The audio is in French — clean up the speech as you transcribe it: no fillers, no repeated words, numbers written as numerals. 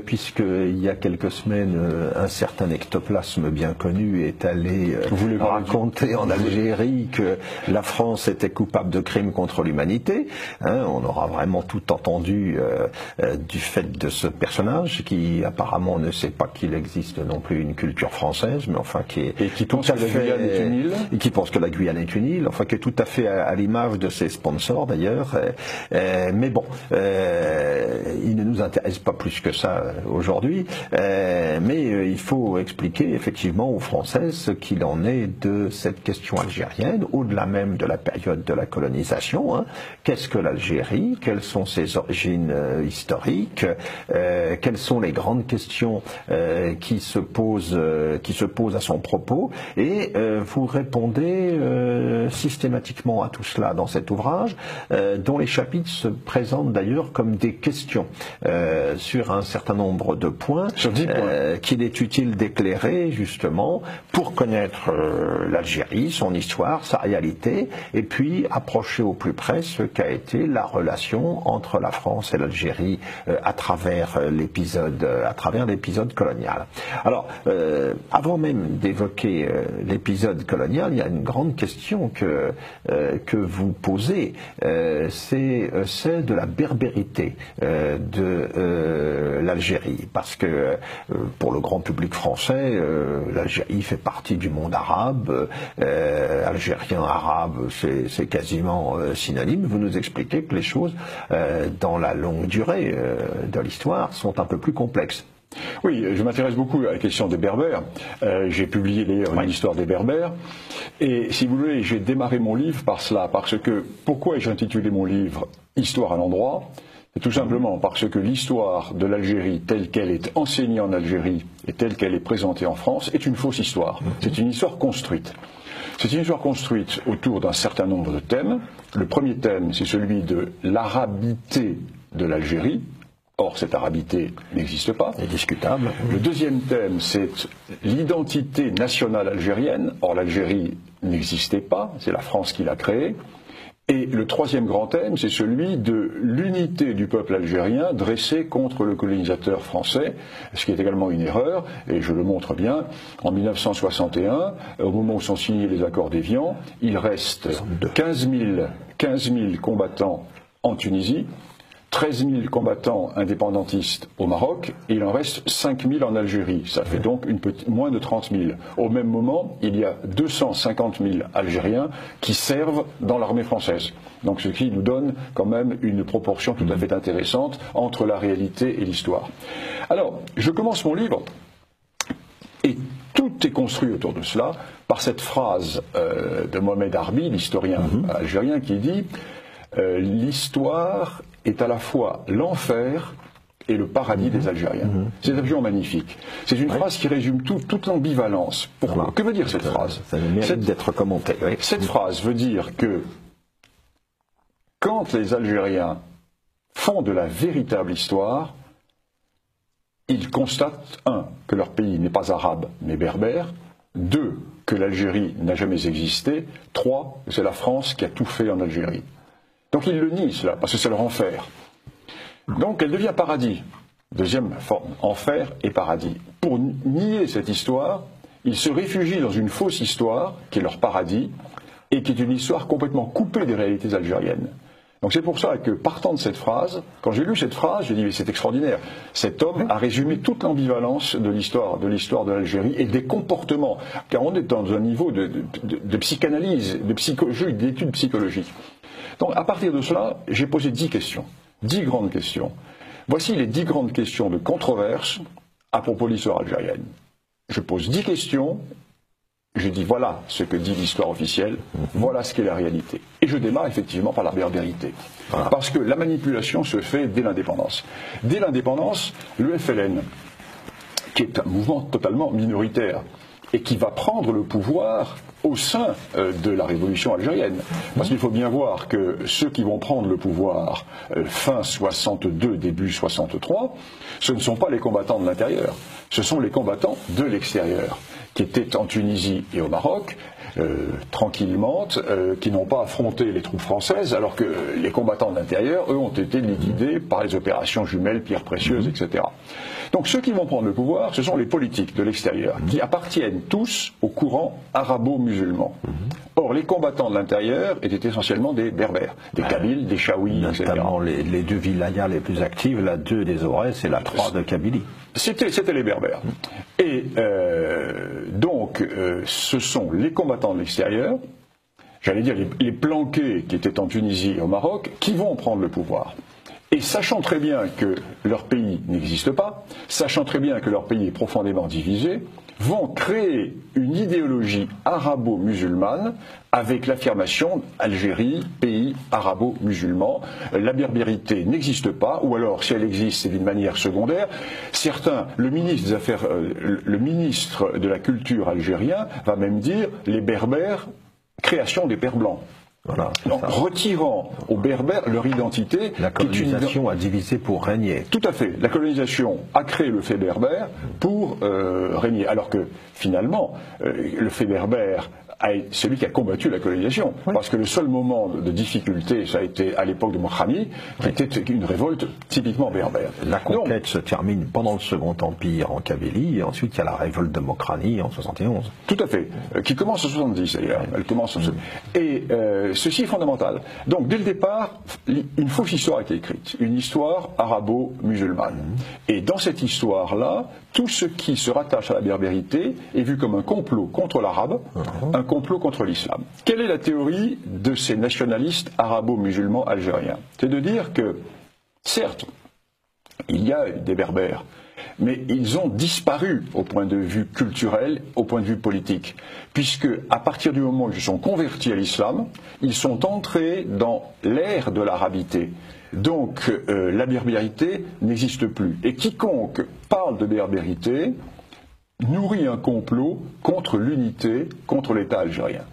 Puisqu'il y a quelques semaines, un certain ectoplasme bien connu est allé raconter en Algérie que la France était coupable de crimes contre l'humanité. On aura vraiment tout entendu du fait de ce personnage qui apparemment ne sait pas qu'il existe non plus une culture française, mais enfin qui pense que la Guyane est une île. Et qui pense que la Guyane est une île, enfin qui est tout à fait à l'image de ses sponsors d'ailleurs. Mais bon, il ne nous intéresse pas plus que ça aujourd'hui, mais il faut expliquer effectivement aux Français ce qu'il en est de cette question algérienne, au-delà même de la période de la colonisation. Qu'est-ce que l'Algérie? Quelles sont ses origines historiques? Quelles sont les grandes questions qui se posent à son propos? Et vous répondez systématiquement à tout cela dans cet ouvrage, dont les chapitres se présentent d'ailleurs comme des questions sur un certain nombre de points, qu'il est utile d'éclairer justement pour connaître l'Algérie, son histoire, sa réalité, et puis approcher au plus près ce qu'a été la relation entre la France et l'Algérie à travers l'épisode colonial. Alors, avant même d'évoquer l'épisode colonial, il y a une grande question que vous posez, c'est celle de la berbérité de l'Algérie. Parce que pour le grand public français, l'Algérie fait partie du monde arabe, algérien, arabe, c'est quasiment synonyme. Vous nous expliquez que les choses, dans la longue durée de l'histoire, sont un peu plus complexes. Oui, je m'intéresse beaucoup à la question des Berbères. J'ai publié d'ailleurs une histoire des Berbères. Et si vous voulez, j'ai démarré mon livre par cela. Parce que, pourquoi ai-je intitulé mon livre « Histoire à l'endroit » ? C'est tout simplement parce que l'histoire de l'Algérie telle qu'elle est enseignée en Algérie et telle qu'elle est présentée en France est une fausse histoire. C'est une histoire construite. C'est une histoire construite autour d'un certain nombre de thèmes. Le premier thème, c'est celui de l'arabité de l'Algérie. Or, cette arabité n'existe pas. C'est discutable. Le deuxième thème, c'est l'identité nationale algérienne. Or, l'Algérie n'existait pas. C'est la France qui l'a créée. Et le troisième grand thème, c'est celui de l'unité du peuple algérien dressé contre le colonisateur français, ce qui est également une erreur, et je le montre bien. En 1961, au moment où sont signés les accords d'Évian, il reste 15 000 combattants en Tunisie, 13 000 combattants indépendantistes au Maroc, et il en reste 5 000 en Algérie. Ça fait donc moins de 30 000. Au même moment, il y a 250 000 Algériens qui servent dans l'armée française. Donc ce qui nous donne quand même une proportion tout à fait intéressante entre la réalité et l'histoire. Alors, je commence mon livre, et tout est construit autour de cela, par cette phrase de Mohamed Harbi, l'historien algérien, qui dit « L'histoire est à la fois l'enfer et le paradis des Algériens ». C'est absolument magnifique. C'est une phrase qui résume toute l'ambivalence. Pourquoi ? Que veut dire cette phrase ? Ça mérite d'être commenté. Oui. Cette phrase veut dire que quand les Algériens font de la véritable histoire, ils constatent, 1, que leur pays n'est pas arabe mais berbère, 2, que l'Algérie n'a jamais existé, 3, que c'est la France qui a tout fait en Algérie. Donc ils le nient cela, parce que c'est leur enfer. Donc elle devient paradis. Deuxième forme, enfer et paradis. Pour nier cette histoire, ils se réfugient dans une fausse histoire, qui est leur paradis, et qui est une histoire complètement coupée des réalités algériennes. Donc c'est pour ça que, partant de cette phrase, quand j'ai lu cette phrase, j'ai dit mais c'est extraordinaire. Cet homme a résumé toute l'ambivalence de l'histoire de l'Algérie et des comportements, car on est dans un niveau de psychanalyse, d'études psychologiques. Donc à partir de cela, j'ai posé 10 questions, 10 grandes questions. Voici les 10 grandes questions de controverse à propos de l'histoire algérienne. Je pose 10 questions, je dis voilà ce que dit l'histoire officielle, voilà ce qu'est la réalité. Et je démarre effectivement par la berbérité. Voilà. Parce que la manipulation se fait dès l'indépendance. Dès l'indépendance, le FLN, qui est un mouvement totalement minoritaire, et qui va prendre le pouvoir au sein de la révolution algérienne. Parce qu'il faut bien voir que ceux qui vont prendre le pouvoir fin 62, début 63, ce ne sont pas les combattants de l'intérieur, ce sont les combattants de l'extérieur, qui étaient en Tunisie et au Maroc, tranquillement, qui n'ont pas affronté les troupes françaises, alors que les combattants de l'intérieur, eux, ont été liquidés par les opérations jumelles, pierres précieuses, etc. Donc ceux qui vont prendre le pouvoir, ce sont les politiques de l'extérieur, qui appartiennent tous au courant arabo-musulman. Or, les combattants de l'intérieur étaient essentiellement des berbères, des kabyles, des chaouis, etc. Notamment les deux wilayas les plus actives, la 2 des Aurès et la 3 de Kabylie. C'était les berbères. Et donc, ce sont les combattants de l'extérieur, j'allais dire les planqués qui étaient en Tunisie et au Maroc, qui vont prendre le pouvoir. Et sachant très bien que leur pays n'existe pas, sachant très bien que leur pays est profondément divisé, vont créer une idéologie arabo-musulmane avec l'affirmation Algérie, pays arabo-musulman. La berbérité n'existe pas, ou alors si elle existe, c'est d'une manière secondaire. Certains, le ministre de la culture algérien va même dire les berbères, création des pères blancs. Voilà, donc, retirant aux Berbères leur identité. La colonisation a divisé pour régner. Tout à fait. La colonisation a créé le fait berbère pour régner. Alors que finalement, le fait berbère, c'est lui qui a combattu la colonisation. Oui. Parce que le seul moment de difficulté, ça a été à l'époque de Mohammed, qui était une révolte typiquement berbère. La conquête se termine pendant le Second Empire en Kabylie, et ensuite il y a la révolte de Mokrani en 71. Tout à fait. Qui commence en 70 d'ailleurs. Elle commence en 70. Et ceci est fondamental. Donc dès le départ, une fausse histoire a été écrite. Une histoire arabo-musulmane. Et dans cette histoire-là, tout ce qui se rattache à la berbérité est vu comme un complot contre l'arabe, un complot contre l'islam. Quelle est la théorie de ces nationalistes arabo-musulmans algériens? C'est de dire que, certes, il y a des berbères, mais ils ont disparu au point de vue culturel, au point de vue politique, puisque à partir du moment où ils se sont convertis à l'islam, ils sont entrés dans l'ère de l'arabité. Donc la berbérité n'existe plus. Et quiconque parle de berbérité nourrit un complot contre l'unité, contre l'État algérien.